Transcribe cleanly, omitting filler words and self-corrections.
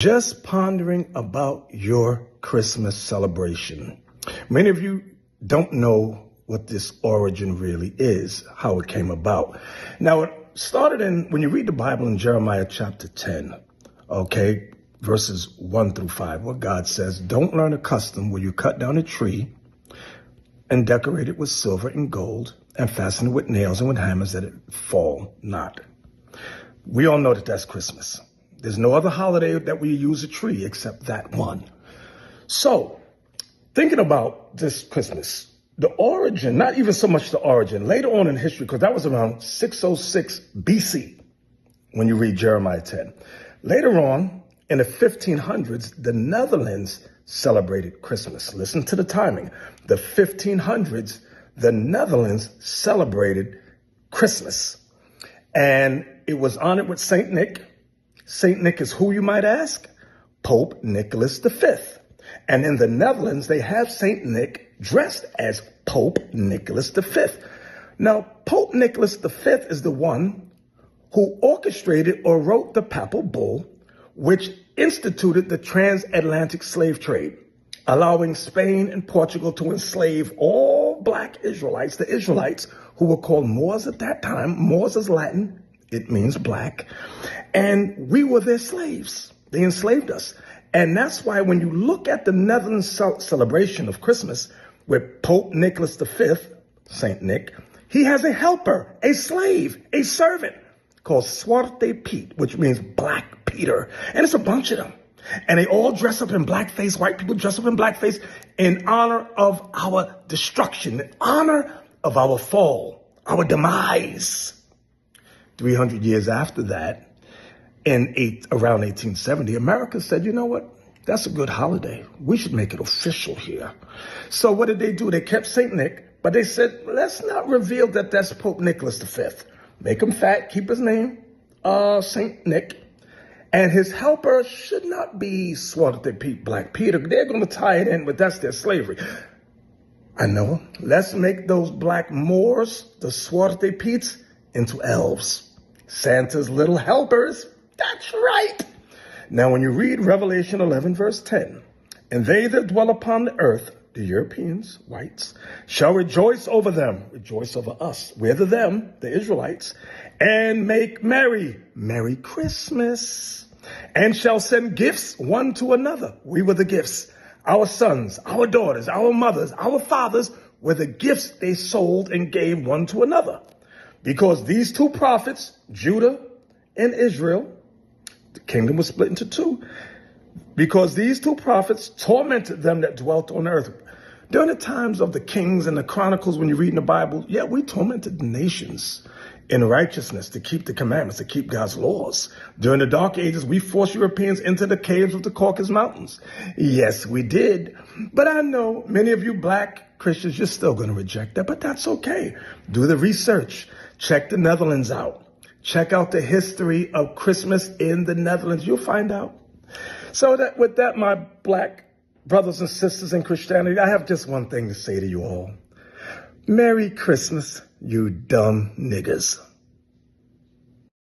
Just pondering about your Christmas celebration. Many of you don't know what this origin really is, how it came about. Now, it started when you read the Bible in Jeremiah chapter 10, okay, verses 1 through 5, where God says, don't learn a custom where you cut down a tree and decorate it with silver and gold and fasten it with nails and with hammers that it fall not. We all know that that's Christmas. There's no other holiday that we use a tree except that one. So, thinking about this Christmas, the origin, not even so much the origin, later on in history, because that was around 606 BC when you read Jeremiah 10. Later on, in the 1500s, the Netherlands celebrated Christmas. Listen to the timing. The 1500s, the Netherlands celebrated Christmas. And it was honored with Saint Nick. Saint Nick is who, you might ask? Pope Nicholas V. And in the Netherlands, they have Saint Nick dressed as Pope Nicholas V. Now, Pope Nicholas V is the one who orchestrated or wrote the papal bull, which instituted the transatlantic slave trade, allowing Spain and Portugal to enslave all black Israelites, the Israelites, who were called Moors at that time. Moors is Latin. It means black. And we were their slaves. They enslaved us. And that's why when you look at the Netherlands celebration of Christmas with Pope Nicholas V, Saint Nick, he has a helper, a slave, a servant called Zwarte Piet, which means Black Peter. And it's a bunch of them. And they all dress up in blackface. White people dress up in blackface in honor of our destruction, in honor of our fall, our demise. 300 years after that, around 1870, America said, you know what? That's a good holiday. We should make it official here. So what did they do? They kept St. Nick, but they said, let's not reveal that that's Pope Nicholas V. Make him fat, keep his name, St. Nick. And his helper should not be Zwarte Piet, Black Peter. They're going to tie it in, but that's their slavery. I know. Let's make those black Moors, the Zwarte Piets, into elves. Santa's little helpers. That's right. Now, when you read Revelation 11, verse 10, and they that dwell upon the earth, the Europeans, whites, shall rejoice over them, rejoice over us. We're the them, the Israelites, and make merry, Merry Christmas, and shall send gifts one to another. We were the gifts. Our sons, our daughters, our mothers, our fathers were the gifts they sold and gave one to another. Because these two prophets, Judah and Israel, the kingdom was split into two, because these two prophets tormented them that dwelt on earth. During the times of the kings and the chronicles, when you read in the Bible, yeah, we tormented the nations in righteousness to keep the commandments, to keep God's laws. During the Dark Ages, we forced Europeans into the caves of the Caucasus Mountains. Yes, we did. But I know many of you black Christians, you're still going to reject that, but that's okay. Do the research. Check the Netherlands out. Check out the history of Christmas in the Netherlands. You'll find out. So with that, my black brothers and sisters in Christianity, I have just one thing to say to you all. Merry Christmas, you dumb niggers.